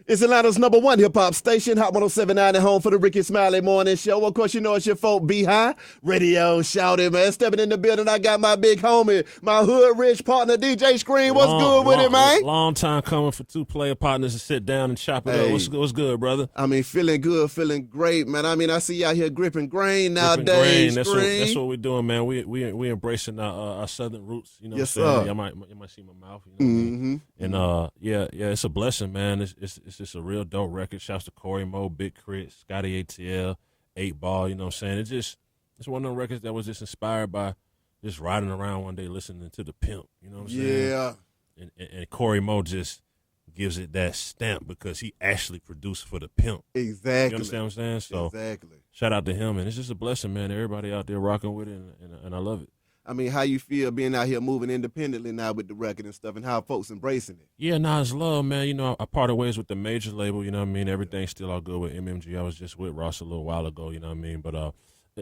It's Atlanta's #1 hip-hop station, Hot 107.9 at home for the Ricky Smiley Morning Show. Of course, you know it's your folk, B-High. Radio shouted, man. Stepping in the building, I got my big homie, my Hoodrich partner, DJ Scream. What's good with it, man? Long time coming for two player partners to sit down and chop it up. What's good, brother? I mean, feeling good, feeling great, man. I mean, I see y'all here Grippin Grain nowadays. That's what we're doing, man. We embracing our southern roots. You know yes, what I'm saying? sir. You might see my mouth. You know what I mean? And yeah, it's a blessing, man. It's just a real dope record. Shouts to Corey Mo, Big Krit, Scotty ATL, 8 Ball. You know what I'm saying? It's one of them records that was just inspired by just riding around one day listening to the Pimp. You know what I'm saying? Yeah. And Corey Mo just gives it that stamp because he actually produced for the Pimp. Exactly. You understand what I'm saying? So exactly. Shout out to him, and it's just a blessing, man. Everybody out there rocking with it, and I love it. I mean, how you feel being out here moving independently now with the record and stuff, and how folks embracing it? Yeah, it's love, man. You know, I parted ways with the major label, you know what I mean? Everything's still all good with MMG. I was just with Ross a little while ago, you know what I mean? But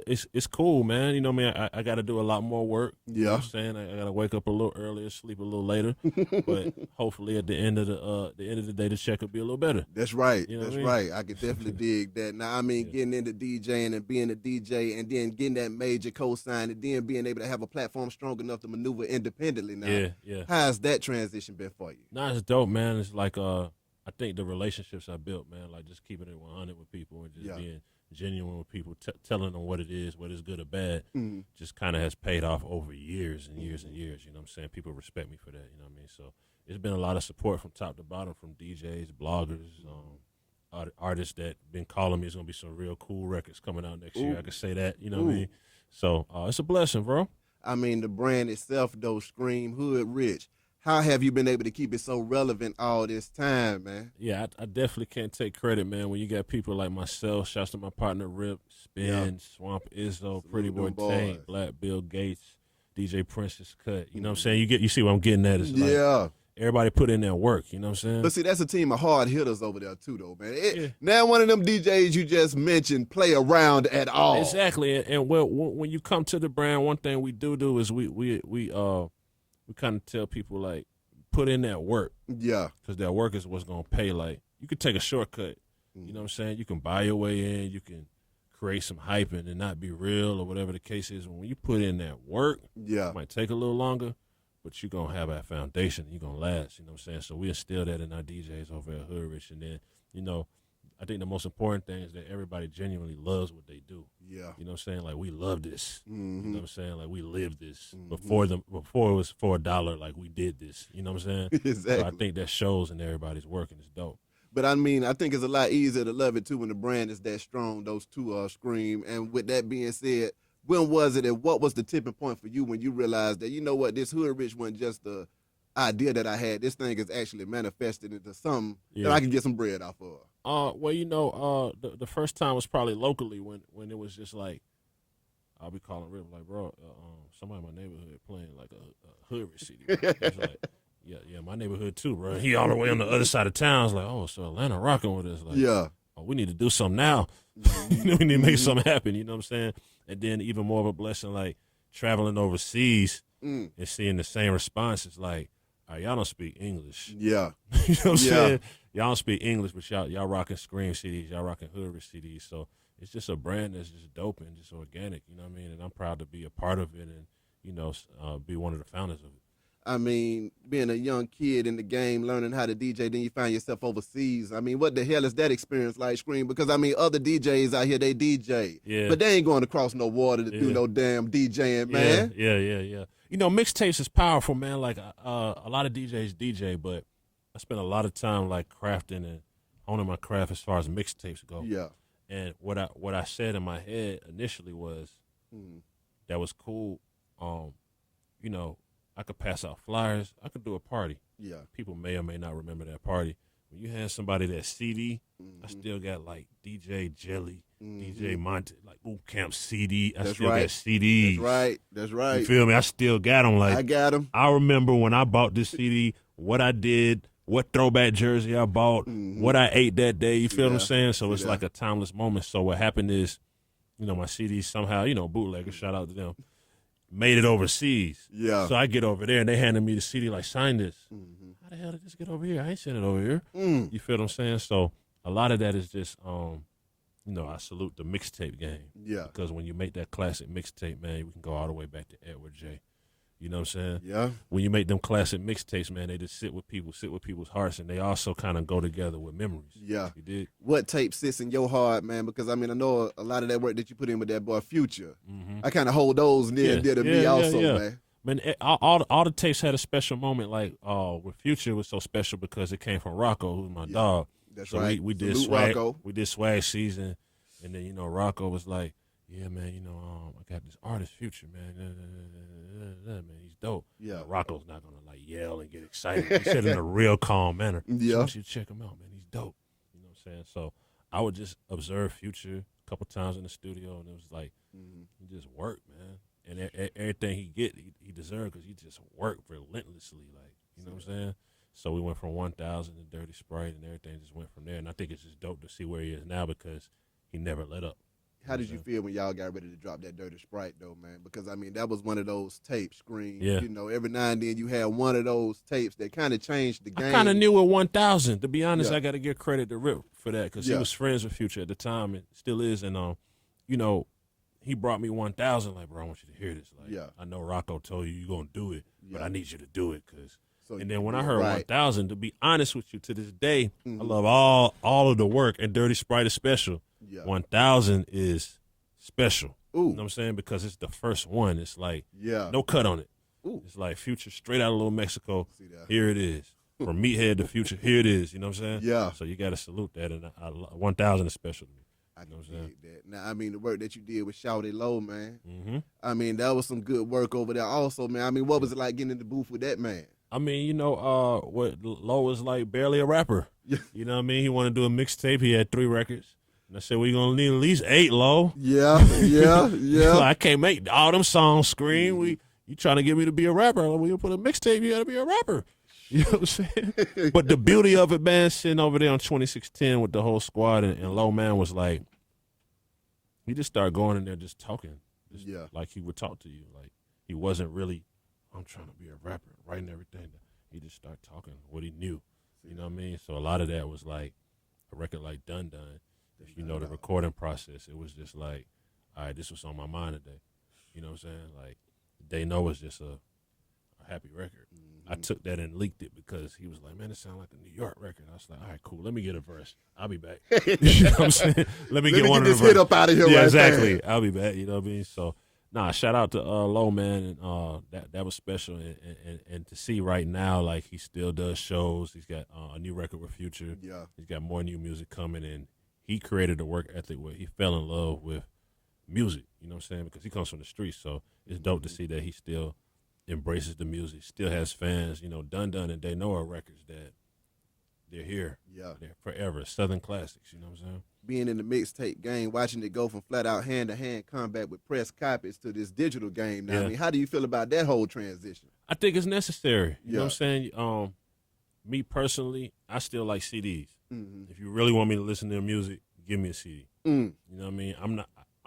it's cool, man. You know what I mean? I got to do a lot more work. Yeah. You know what I'm saying? I got to wake up a little earlier, sleep a little later. But hopefully at the end of the day, the check will be a little better. That's right. You know That's what I mean? right. I could definitely dig that. Now, I mean, getting into DJing and being a DJ and then getting that major cosign and then being able to have a platform strong enough to maneuver independently now. Yeah. How's that transition been for you? It's dope, man. It's like I think the relationships I built, man, like just keeping it 100 with people and just being genuine with people, telling them what it is, whether it's good or bad, just kind of has paid off over years and years and years. You know what I'm saying? People respect me for that. You know what I mean? So it's been a lot of support from top to bottom, from DJs, bloggers, artists that been calling me. It's gonna be some real cool records coming out next year. I can say that. You know what I mean? So it's a blessing, bro. I mean, the brand itself, though, Scream, Hoodrich. How have you been able to keep it so relevant all this time, man? Yeah, I definitely can't take credit, man. When you got people like myself, shouts to my partner Rip, Spin, Swamp Izzo, Pretty Boy Tank, Black Bill Gates, DJ Princess Cut. You know what I'm saying? You see what I'm getting at? It's like everybody put in their work. You know what I'm saying? But see, that's a team of hard hitters over there too, though, man. Now one of them DJs you just mentioned play around at all. Exactly, and when you come to the brand, one thing we do is we kind of tell people, like, put in that work. Yeah. Because that work is what's going to pay. Like, you could take a shortcut. You know what I'm saying? You can buy your way in. You can create some hype and not be real or whatever the case is. When you put in that work, it might take a little longer, but you're going to have that foundation. You're going to last. You know what I'm saying? So we instill that in our DJs over at Hoodrich. And then, you know, I think the most important thing is that everybody genuinely loves what they do. Yeah. You know what I'm saying? Like, we love this. You know what I'm saying? Like, we live this. Before it was for $1, like, we did this. You know what I'm saying? Exactly. So I think that shows in everybody's work, and it's dope. But, I mean, I think it's a lot easier to love it, too, when the brand is that strong, those two Scream. And with that being said, when was it and what was the tipping point for you when you realized that, you know what, this Hoodrich wasn't just the idea that I had. This thing is actually manifested into something that I can get some bread off of? Well, you know, the first time was probably locally when it was just like, I'll be calling Rip like, bro, somebody in my neighborhood playing like a Hoodrich CD. It's like, yeah, my neighborhood too, bro. He all the way on the other side of town. I was like, oh, so Atlanta rocking with us. Like, oh, we need to do something now. We need to make something happen. You know what I'm saying? And then even more of a blessing, like traveling overseas and seeing the same responses, like, all right, y'all don't speak English. Yeah. You know what I'm saying? Y'all don't speak English, but y'all rocking Scream CDs, y'all rocking Hoodrich CDs. So it's just a brand that's just dope and just organic, you know what I mean? And I'm proud to be a part of it and, you know, be one of the founders of it. I mean, being a young kid in the game, learning how to DJ, then you find yourself overseas. I mean, what the hell is that experience like, Scream? Because, I mean, other DJs out here, they DJ. Yeah. But they ain't going across no water to do no damn DJing, man. Yeah. You know, mixtapes is powerful, man. Like, a lot of DJs DJ, but I spend a lot of time, like, crafting and honing my craft as far as mixtapes go. Yeah. And what I said in my head initially was that was cool. You know, I could pass out flyers. I could do a party. Yeah. People may or may not remember that party. When you had somebody that CD, I still got like DJ Jelly, DJ Monte, like Boot Camp CD. I still got CDs. That's right. You feel me? I still got them. Like, I got them. I remember when I bought this CD, what I did, what throwback jersey I bought, what I ate that day. You feel what I'm saying? So it's like a timeless moment. So what happened is, you know, my CDs somehow, you know, bootleggers, shout out to them, made it overseas. Yeah. So I get over there and they handed me the CD like, sign this. How the hell did this get over here? I ain't seen it over here. Mm. You feel what I'm saying? So a lot of that is just, I salute the mixtape game. Yeah. Because when you make that classic mixtape, man, we can go all the way back to Edward J. You know what I'm saying? Yeah. When you make them classic mixtapes, man, they just sit with people's hearts, and they also kind of go together with memories. Yeah. You did? What tape sits in your heart, man? Because, I mean, I know a lot of that work that you put in with that boy Future. Mm-hmm. I kind of hold those near and dear to me also, man. Man, all the tapes had a special moment. Like with Future was so special because it came from Rocco, who's my dog. That's so right. We did Salute swag. Rocco. We did swag season, and then Rocco was like, "Yeah, man, I got this artist Future, man. Man, he's dope." Yeah. Rocco's not gonna like yell and get excited. He said it in a real calm manner. Yeah. So you should check him out, man. He's dope. You know what I'm saying? So I would just observe Future a couple times in the studio, and it was like he just worked, man. And everything he deserved because he just worked relentlessly, like, you know what I'm saying? So we went from 1,000 to Dirty Sprite, and everything just went from there. And I think it's just dope to see where he is now because he never let up. How did you feel when y'all got ready to drop that Dirty Sprite, though, man? Because, I mean, that was one of those tapes, Scream. Yeah. Every now and then you had one of those tapes that kind of changed the game. I kind of knew at 1,000. To be honest, Yeah. I got to give credit to Rip for that because he was friends with Future at the time and still is. And, he brought me 1,000. Like, bro, I want you to hear this. Like, I know Rocco told you you're going to do it, but I need you to do it. And then when I heard 1,000, to be honest with you, to this day, I love all of the work, and Dirty Sprite is special. Yeah. 1,000 is special. Ooh. You know what I'm saying? Because it's the first one. It's like no cut on it. Ooh. It's like Future straight out of Little Mexico. See that? Here it is. From Meathead to Future, here it is. You know what I'm saying? Yeah. So you got to salute that, and 1,000 is special to me. I can dig that. Now, I mean, the work that you did with Shawty Low, man. Mm-hmm. I mean, that was some good work over there also, man. I mean, what was it like getting in the booth with that man? I mean, what Low was like barely a rapper. Yeah. You know what I mean? He wanted to do a mixtape. He had 3 records. And I said, well, you're going to need at least 8, Low. Yeah. So I can't make all them songs scream. You trying to get me to be a rapper. When you put a mixtape, you got to be a rapper. You know what I'm saying? But the beauty of it, man, sitting over there on 2610 with the whole squad and Low, man, was like, he just started going in there just talking. Like he would talk to you. Like he wasn't really, I'm trying to be a rapper, writing everything. He just started talking what he knew. You know what I mean? So a lot of that was like a record like Dun Dun. If you know the recording process, it was just like, all right, this was on my mind today. You know what I'm saying? Like, They Know was just a happy record. I took that and leaked it because he was like, man, it sounds like a New York record. I was like, all right, cool. Let me get a verse. I'll be back. You know what I'm saying? Let me get one of the this hit up out of here. Yeah, right exactly. there. I'll be back. You know what I mean? So, shout out to Low, man. And that was special. And to see right now, like, he still does shows. He's got a new record with Future. Yeah. He's got more new music coming. And he created a work ethic where he fell in love with music. You know what I'm saying? Because he comes from the streets. So it's dope to see that he still embraces the music, still has fans. Dun Dun and They Know are records that they're here. Yeah. They're forever. Southern classics, you know what I'm saying? Being in the mixtape game, watching it go from flat out hand-to-hand combat with press copies to this digital game now. Yeah. I mean, how do you feel about that whole transition? I think it's necessary. You know what I'm Yeah. saying? Me personally, I still like CDs. Mm-hmm. If you really want me to listen to music, give me a CD. Mm. You know what I mean?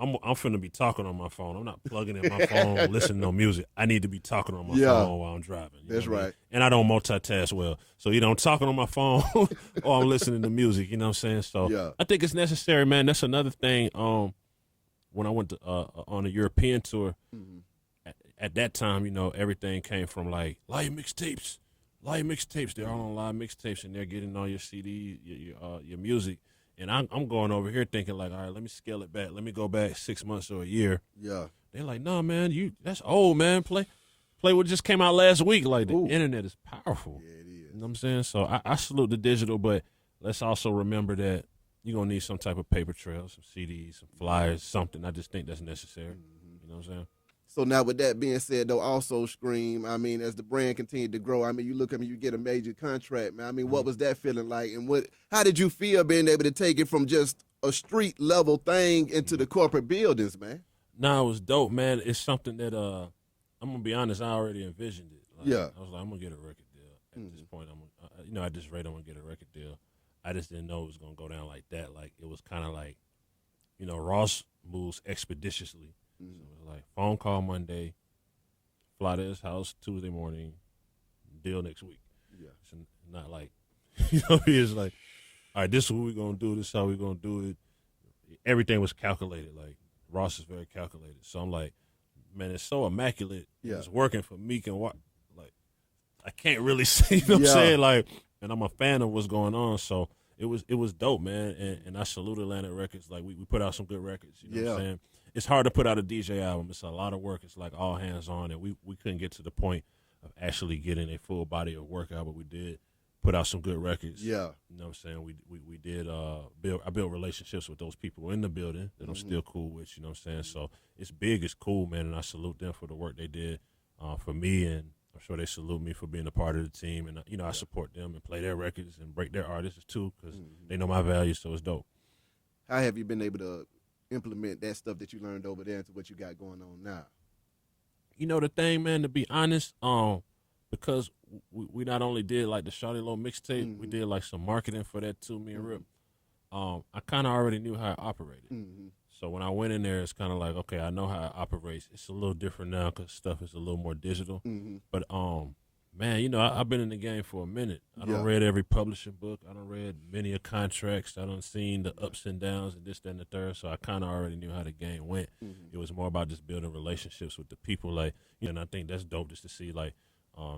I'm finna be talking on my phone. I'm not plugging in my phone, listening to music. I need to be talking on my phone while I'm driving. You That's know what I mean? right. And I don't multitask well. So either I'm talking on my phone or I'm listening to music, you know what I'm saying? So I think it's necessary, man. That's another thing. When I went to on a European tour, at that time, everything came from like live mixtapes. They're all on live mixtapes and they're getting all your CDs, your music. And I'm going over here thinking like, all right, let me scale it back. Let me go back 6 months or a year. Yeah. They're like, no, man, that's old, man. Play what just came out last week. Like, the internet is powerful. Yeah, it is. You know what I'm saying? So I salute the digital, but let's also remember that you're going to need some type of paper trail, some CDs, some flyers, something. I just think that's necessary. You know what I'm saying? So now with that being said, though, also Scream, I mean, as the brand continued to grow, I mean, you look at me, you get a major contract, man. I mean, what was that feeling like? And how did you feel being able to take it from just a street level thing into the corporate buildings, man? Nah, it was dope, man. It's something that I'm gonna be honest, I already envisioned it. Like, I was like, I'm gonna get a record deal. At this point, at this rate, I'm gonna get a record deal. I just didn't know it was gonna go down like that. Like it was kind of like, Ross moves expeditiously. So it was like phone call Monday, fly to his house Tuesday morning, deal next week. Yeah. It's not like, you know, it's like, all right, this is what we're gonna do. This is how we're gonna do it. Everything was calculated. Like Ross is very calculated. So I'm like, man, it's so immaculate. Yeah. It's working for Meek and what. Like, I can't really say. You know what I'm Yeah. saying? Like, and I'm a fan of what's going on. So it was dope, man. And I salute Atlantic Records. Like we put out some good records. You know what I'm saying? It's hard to put out a DJ album. It's a lot of work. It's like all hands on, and we couldn't get to the point of actually getting a full body of work out, but we did put out some good records. Yeah. You know what I'm saying? We did I built relationships with those people in the building that I'm still cool with, you know what I'm saying? So it's big, it's cool, man, and I salute them for the work they did for me, and I'm sure they salute me for being a part of the team, and you know, I support them and play their records and break their artists too, because they know my values, so it's dope. How have you been able to implement that stuff that you learned over there into what you got going on now? You know the thing, man, to be honest, because we not only did like the Shawty Low mixtape, we did like some marketing for that too, me and Rip. I kind of already knew how it operated. So when I went in there, it's kind of like, okay, I know how it operates. It's a little different now because stuff is a little more digital. But man, you know, I've been in the game for a minute. I done read every publishing book. I done read many of contracts. I done seen the ups and downs and this, that, and the third. So I kind of already knew how the game went. It was more about just building relationships with the people. Like, you know, and I think that's dope just to see like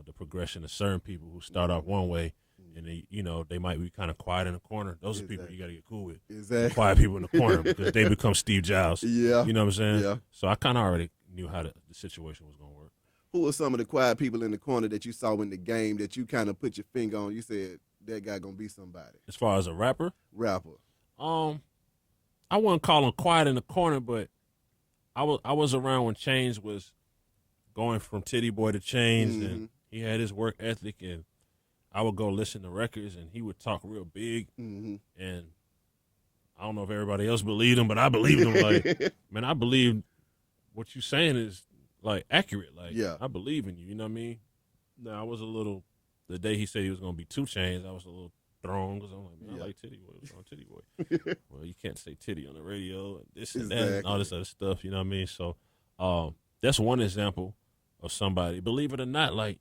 the progression of certain people who start off one way. And they, you know, they might be kind of quiet in the corner. Those are people you got to get cool with. The quiet people in the corner because they become Steve Jobs. Yeah. You know what I'm saying? Yeah. So I kind of already knew how the situation was going to work. Who are some of the quiet people in the corner that you saw in the game that you kind of put your finger on? You said that guy gonna be somebody. As far as a rapper, I wouldn't call him quiet in the corner, but I was around when Chainz was going from Titty Boy to Chainz, and he had his work ethic, and I would go listen to records, and he would talk real big, and I don't know if everybody else believed him, but I believed him. Like, man, I believe what you saying is like accurate. Like, I believe in you. You know what I mean? Now I was a little. The day he said he was gonna be 2 Chainz, I was a little thrown because I'm like, man, I like Titty Boy. What's wrong with Titty Boy? Well, you can't say titty on the radio and this and that and all this other stuff. You know what I mean? So, that's one example of somebody. Believe it or not, like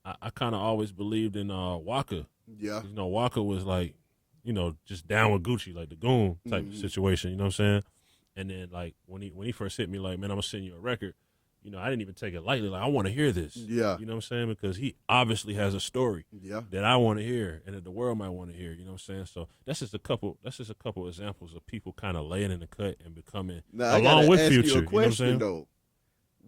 I kind of always believed in Waka. Yeah. You know, Waka was like, you know, just down with Gucci, like the goon type of situation. You know what I'm saying? And then like when he first hit me, like, man, I'm gonna send you a record. You know, I didn't even take it lightly. Like, I want to hear this. Yeah. You know what I'm saying? Because he obviously has a story that I want to hear and that the world might want to hear. You know what I'm saying? So that's just a couple examples of people kind of laying in the cut and becoming along with Future. You a question, know what I'm saying? Though.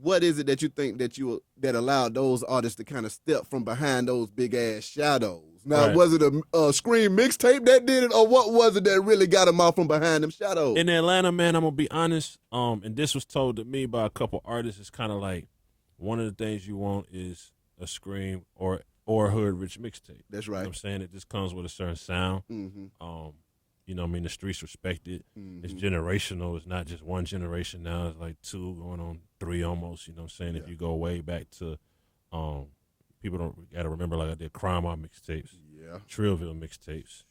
What is it that you think that allowed those artists to kind of step from behind those big ass shadows? Now, was it a Scream mixtape that did it, or what was it that really got them out from behind them shadows? In Atlanta, man, I'm gonna be honest. And this was told to me by a couple artists. It's kind of like one of the things you want is a Scream or a Hoodrich mixtape. That's right. You know what I'm saying? It just comes with a certain sound. You know what I mean? The streets respect it. It's generational. It's not just one generation now. It's like 2 going on 3 almost. You know what I'm saying? If you go way back to, people don't got to remember, like I did Crime Art mixtapes. Trillville mixtapes.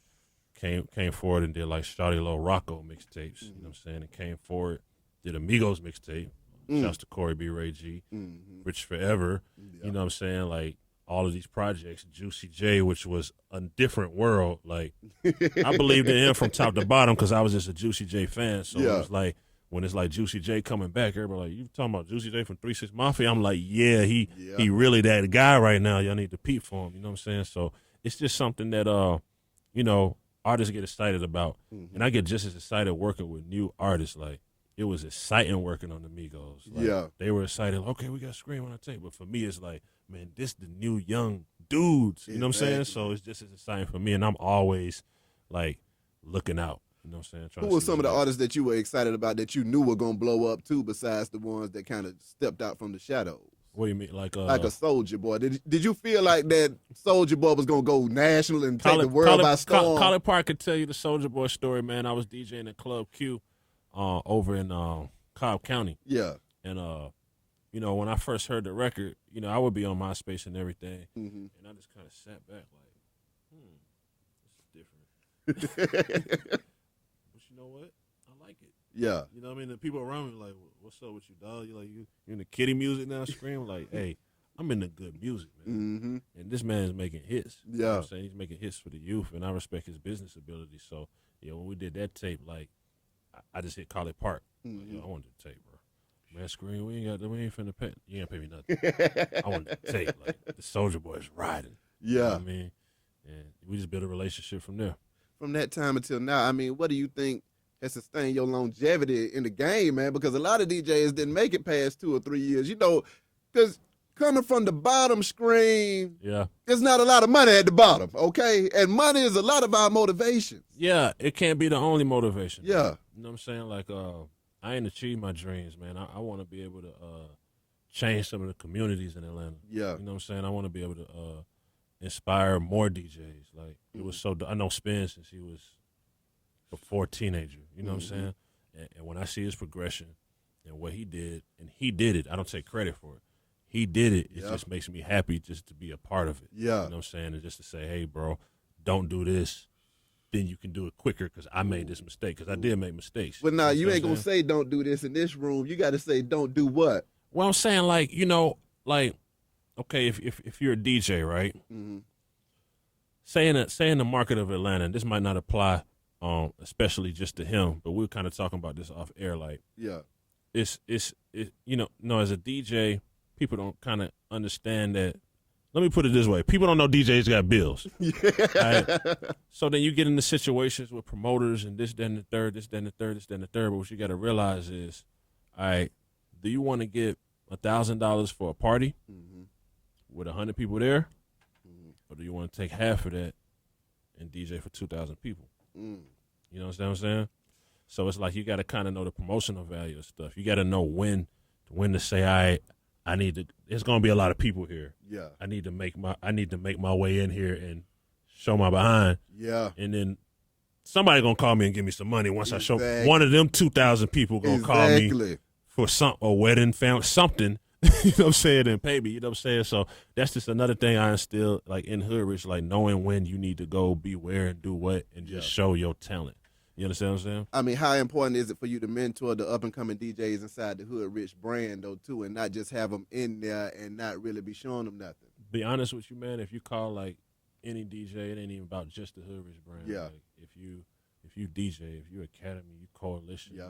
Came forward and did like Shawty Low Rocco mixtapes. You know what I'm saying? And came forward, did Amigos mixtape. Shouts to Corey B. Ray G. Rich Forever. You know what I'm saying? Like, all of these projects, Juicy J, which was a different world. Like, I believed in him from top to bottom because I was just a Juicy J fan. So it was like, when it's like Juicy J coming back, everybody like, you talking about Juicy J from 3 6 Mafia? I'm like, he really that guy right now. Y'all need to peep for him. You know what I'm saying? So it's just something that, you know, artists get excited about. And I get just as excited working with new artists. Like, it was exciting working on the Migos. Like, they were excited. Like, okay, we got Scream on our tape. But for me, it's like, man, this the new young dudes. You know what I'm saying? So it's just as exciting for me, and I'm always like looking out. You know what I'm saying? Who were some of the artists that you were excited about that you knew were gonna blow up too, besides the ones that kind of stepped out from the shadows? What do you mean, like a Soulja Boy? Did you feel like that Soulja Boy was gonna go national and take the world by storm? Colin Park could tell you the Soulja Boy story, man. I was DJing at Club Q, over in Cobb County. Yeah, and you know, when I first heard the record, you know, I would be on MySpace and everything, and I just kind of sat back like, this is different. But you know what? I like it. Yeah. You know what I mean? The people around me like, what's up with you, dog? You like you in the kiddie music now, Scream? Like, hey, I'm into good music, man. And this man is making hits. Yeah. You know what I'm saying? He's making hits for the youth, and I respect his business ability. So, yeah, when we did that tape, like, I just hit College Park. Like, yo, I want the tape, bro. Man, Screen, we ain't finna pay. You ain't pay me nothing. I want the tape. Like, the Soulja Boy is riding. Yeah. You know what I mean? And we just built a relationship from there. From that time until now, I mean, what do you think has sustained your longevity in the game, man? Because a lot of DJs didn't make it past 2 or 3 years. You know, because coming from the bottom, Screen, there's not a lot of money at the bottom, okay? And money is a lot of our motivation. Yeah, it can't be the only motivation. Yeah. Man. You know what I'm saying? Like, I ain't achieved my dreams, man. I want to be able to change some of the communities in Atlanta. Yeah. You know what I'm saying? I want to be able to inspire more DJs. Like, it was so, I know Spin since he was before teenager. You know what I'm saying? And when I see his progression and what he did, and he did it, I don't take credit for it. He did it. It just makes me happy just to be a part of it. Yeah. You know what I'm saying? And just to say, hey, bro, don't do this. Then you can do it quicker because I made this mistake, because I did make mistakes. But now, you ain't going to say don't do this in this room. You got to say don't do what? Well, I'm saying, like, you know, like, okay, if you're a DJ, right? Say in the market of Atlanta, and this might not apply especially just to him, but we were kind of talking about this off air, like, it's you know, no, as a DJ, people don't kind of understand that. Let me put it this way. People don't know DJs got bills. Right? So then you get into situations with promoters and this, then the third, this, then the third, this, then the third. But what you got to realize is, all right, do you want to get $1,000 for a party with 100 people there? Or do you want to take half of that and DJ for 2,000 people? You know what I'm saying? So it's like you got to kind of know the promotional value of stuff. You got to know when to say, all right, I need to. There's gonna be a lot of people here. Yeah. I need to make my way in here and show my behind. Yeah. And then somebody gonna call me and give me some money once I show. One of them 2,000 people gonna call me for a wedding, family, something. You know what I'm saying? And pay me. You know what I'm saying? So that's just another thing I instill, like, in Hoodrich, like knowing when you need to go, be where, and do what, and just show your talent. You understand what I'm saying? I mean, how important is it for you to mentor the up-and-coming DJs inside the Hoodrich brand, though, too, and not just have them in there and not really be showing them nothing? Be honest with you, man. If you call, like, any DJ, it ain't even about just the Hoodrich brand. Yeah. Like, if you DJ, if you Academy, you Coalition,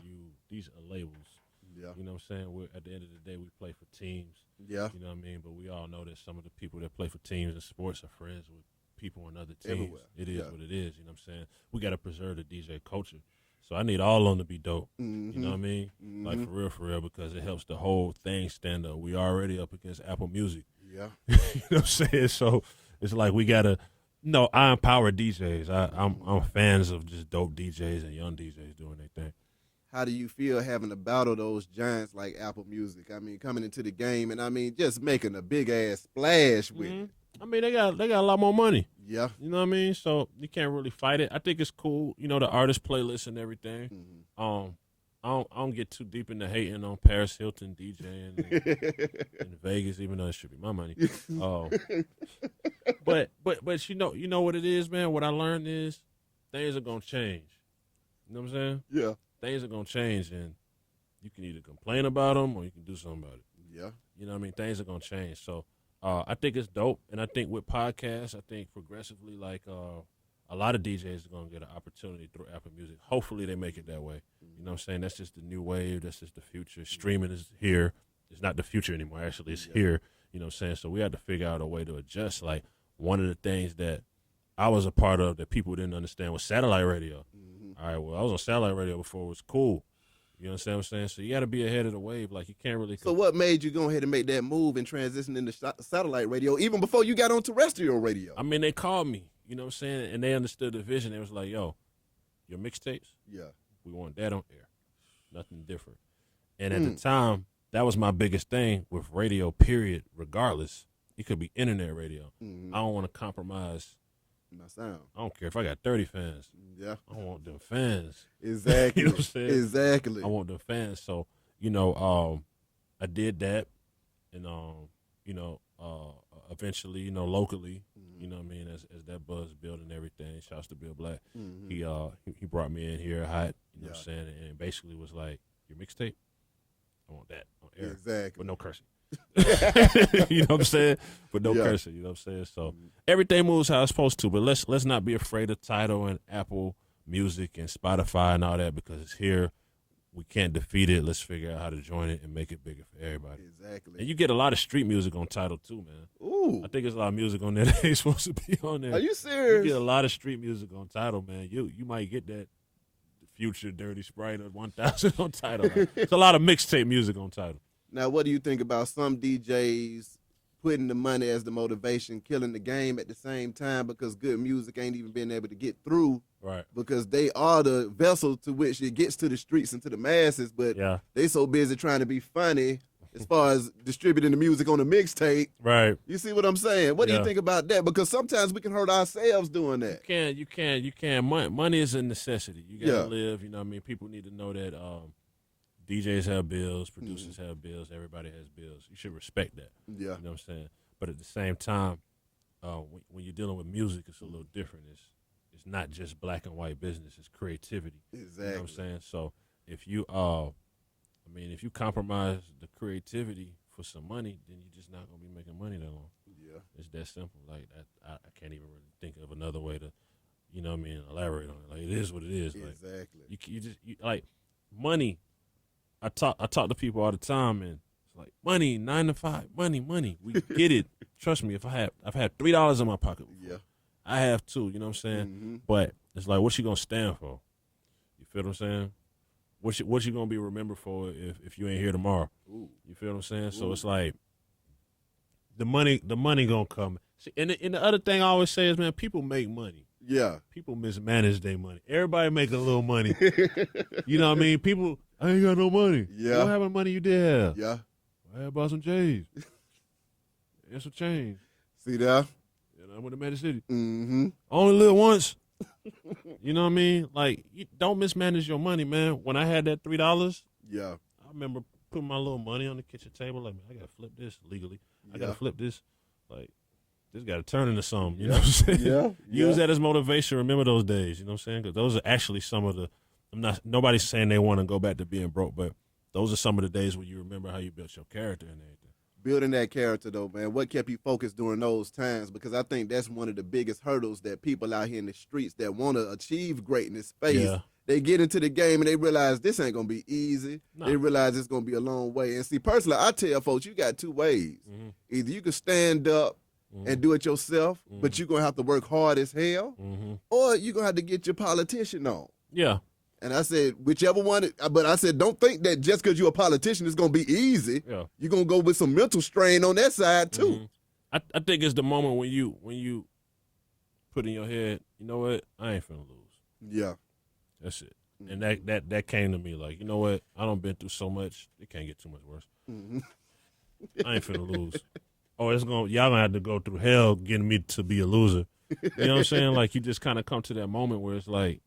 these are labels. Yeah. You know what I'm saying? At the end of the day, we play for teams. Yeah. You know what I mean? But we all know that some of the people that play for teams in sports are friends with people on other teams. Everywhere. It is what it is. You know what I'm saying? We got to preserve the DJ culture. So I need all of them to be dope. You know what I mean? Like, for real, because it helps the whole thing stand up. We already up against Apple Music. Yeah. You know what I'm saying? So it's like we got to, I empower DJs. I'm fans of just dope DJs and young DJs doing their thing. How do you feel having to battle those giants like Apple Music? I mean, coming into the game and, I mean, just making a big-ass splash with it. I mean, they got a lot more money. Yeah. You know what I mean? So you can't really fight it. I think it's cool, the artist playlist and everything. I don't get too deep into hating on Paris Hilton DJing in Vegas, even though it should be my money. But you know what it is, man? What I learned is things are gonna change. You know what I'm saying? Yeah. Things are gonna change, and you can either complain about them or you can do something about it. Yeah. You know what I mean? Things are gonna change. So I think it's dope, and I think with podcasts, I think progressively, like a lot of DJs are gonna get an opportunity through Apple Music. Hopefully, they make it that way. You know what I'm saying? That's just the new wave. That's just the future. Streaming is here. It's not the future anymore. Actually, it's here. You know what I'm saying? So we had to figure out a way to adjust. Like, one of the things that I was a part of that people didn't understand was satellite radio. All right, well, I was on satellite radio before it was cool. You understand what I'm saying? So you got to be ahead of the wave. Like, you can't really. So what made you go ahead and make that move and transition into satellite radio even before you got on terrestrial radio? I mean, they called me. You know what I'm saying? And they understood the vision. They was like, yo, your mixtapes? Yeah. We want that on air. Nothing different. And at the time, that was my biggest thing with radio, period, regardless. It could be internet radio. I don't want to compromise my sound. I don't care if I got 30 fans. Yeah. I want them fans. Exactly. You know what I'm saying? Exactly. I want them fans. So, I did that. And, eventually, locally, you know what I mean, as that buzz built and everything, shouts to Bill Black, he brought me in here hot, you know what I'm saying, and basically was like, your mixtape? I want that on air. Exactly. With no cursing. You know what I'm saying? But no Yeah. cursing, you know what I'm saying? So everything moves how it's supposed to, but let's not be afraid of Tidal and Apple Music and Spotify and all that because it's here. We can't defeat it. Let's figure out how to join it and make it bigger for everybody. Exactly. And you get a lot of street music on Tidal too, man. Ooh. I think there's a lot of music on there that ain't supposed to be on there. Are you You serious? get a lot of street music on Tidal, man. You might get that Future Dirty Sprite or 1000 on Tidal. Like, it's a lot of mixtape music on Tidal. Now, what do you think about some DJs putting the money as the motivation, killing the game at the same time because good music ain't even been able to get through Right. because they are the vessel to which it gets to the streets and to the masses, but Yeah. they so busy trying to be funny as far as distributing the music on a mixtape. Right. You see what I'm saying? What do you Yeah. think about that? Because sometimes we can hurt ourselves doing that. You can. Money is a necessity. You gotta Yeah. live. You know what I mean? People need to know that DJs have bills, producers have bills, everybody has bills. You should respect that. Yeah. You know what I'm saying? But at the same time, when you're dealing with music, it's a little different. It's not just black and white business. It's creativity. Exactly. You know what I'm saying? So if you if you compromise the creativity for some money, then you're just not gonna be making money that long. Yeah. It's that simple. Like I can't even really think of another way to, you know what I mean, elaborate on it. Like it is what it is. Like Exactly. you like money. I talk to people all the time, and it's like money, 9 to 5, money. We get it. Trust me. If I've had $3 in my pocket before. Yeah. I have too. You know what I'm saying? Mm-hmm. But it's like, what you gonna stand for? You feel what I'm saying? What you gonna be remembered for if you ain't here tomorrow? Ooh. You feel what I'm saying? Ooh. So it's like the money gonna come. See, and the other thing I always say is, man, people make money. Yeah. People mismanage their money. Everybody make a little money. You know what I mean? People, I ain't got no money. Yeah. What happened to money you did have? Yeah. I had bought some J's. And some change. See there? And I went to Magic City. Mm-hmm. I only live once. You know what I mean? Like, you don't mismanage your money, man. When I had that $3, Yeah. I remember putting my little money on the kitchen table. Like, man, I got to flip this legally. I got to Yeah. flip this. Like, this got to turn into something. You know what I'm saying? Yeah. Use that as motivation. Remember those days. You know what I'm saying? Because those are actually some of the. Nobody's saying they want to go back to being broke, but those are some of the days where you remember how you built your character and everything. Building that character, though, man, what kept you focused during those times? Because I think that's one of the biggest hurdles that people out here in the streets that want to achieve greatness face. Yeah. They get into the game and they realize this ain't going to be easy. No. They realize it's going to be a long way. And see, personally, I tell folks, you got two ways. Mm-hmm. Either you can stand up and do it yourself, but you're going to have to work hard as hell, Mm-hmm. or you're going to have to get your politician on. Yeah. And I said, whichever one, but I said, don't think that just because you're a politician, it's going to be easy. Yeah. You're going to go with some mental strain on that side, too. Mm-hmm. I think it's the moment when you put in your head, you know what, I ain't finna lose. Yeah. That's it. And that came to me like, you know what, I done been through so much, it can't get too much worse. Mm-hmm. I ain't finna lose. Oh, y'all gonna have to go through hell getting me to be a loser. You know what I'm saying? Like, you just kind of come to that moment where it's like,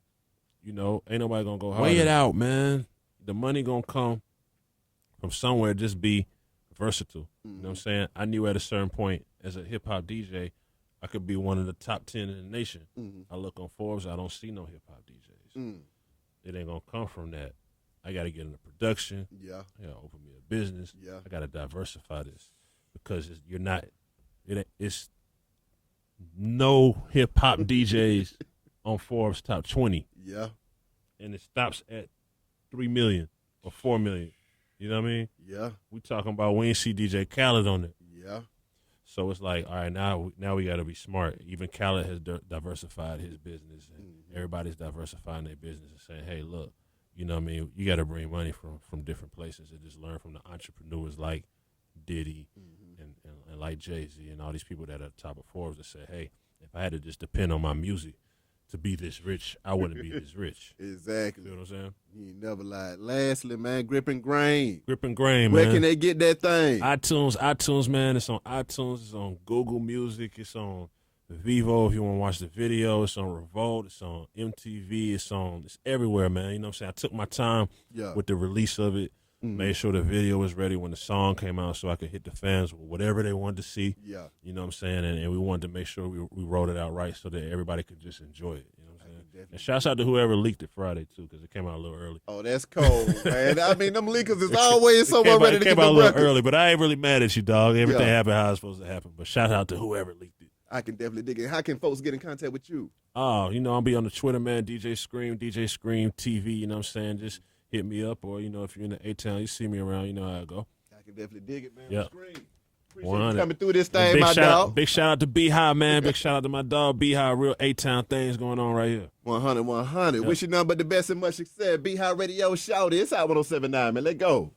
you know, ain't nobody gonna go hard. Weigh it out, man. The money gonna come from somewhere. Just be versatile. You know what I'm saying? I knew at a certain point as a hip hop DJ, I could be one of the top 10 in the nation. I look on Forbes, I don't see no hip hop DJs. It ain't gonna come from that. I gotta get into production. Yeah. I gotta open me a business. Yeah. I gotta diversify this because it's no hip hop DJs on Forbes top 20. Yeah. And it stops at 3 million or 4 million. You know what I mean? Yeah. We talking about we ain't see DJ Khaled on it. Yeah. So it's like, all right, now we got to be smart. Even Khaled has diversified his business, and everybody's diversifying their business and saying, hey, look, you know what I mean? You got to bring money from different places and just learn from the entrepreneurs like Diddy and like Jay-Z and all these people that are at the top of Forbes that say, hey, if I had to just depend on my music to be this rich, I wouldn't be this rich. Exactly. You know what I'm saying? You ain't never lied. Lastly, man, Grippin Grain. Grippin Grain, Where man. can they get that thing? iTunes, man. It's on iTunes. It's on Google Music. It's on Vivo if you want to watch the video. It's on Revolt. It's on MTV. It's everywhere, man. You know what I'm saying? I took my time with the release of it. Made sure the video was ready when the song came out so I could hit the fans with whatever they wanted to see. Yeah. You know what I'm saying? And we wanted to make sure we wrote it out right so that everybody could just enjoy it. You know what I'm saying? And shouts out to whoever leaked it Friday, too, because it came out a little early. Oh, that's cold, man. I mean, them leakers is always somewhere ready to get It came the out a little record. early, but I ain't really mad at you, dog. Everything happened how it's supposed to happen. But shout out to whoever leaked it. I can definitely dig it. How can folks get in contact with you? Oh, I'll be on the Twitter, man, DJ Scream TV, you know what I'm saying? Just hit me up, or, if you're in the A-Town, you see me around, you know how I go. I can definitely dig it, man. Yep. Scream. Appreciate you coming through this thing, big my dog. Big shout out to B-High, man. Big shout out to my dog, B-High. Real A-Town things going on right here. 100. Yep. Wish you nothing but the best and much success. B-High Radio, shout it. It's out 107.9, man. Let go.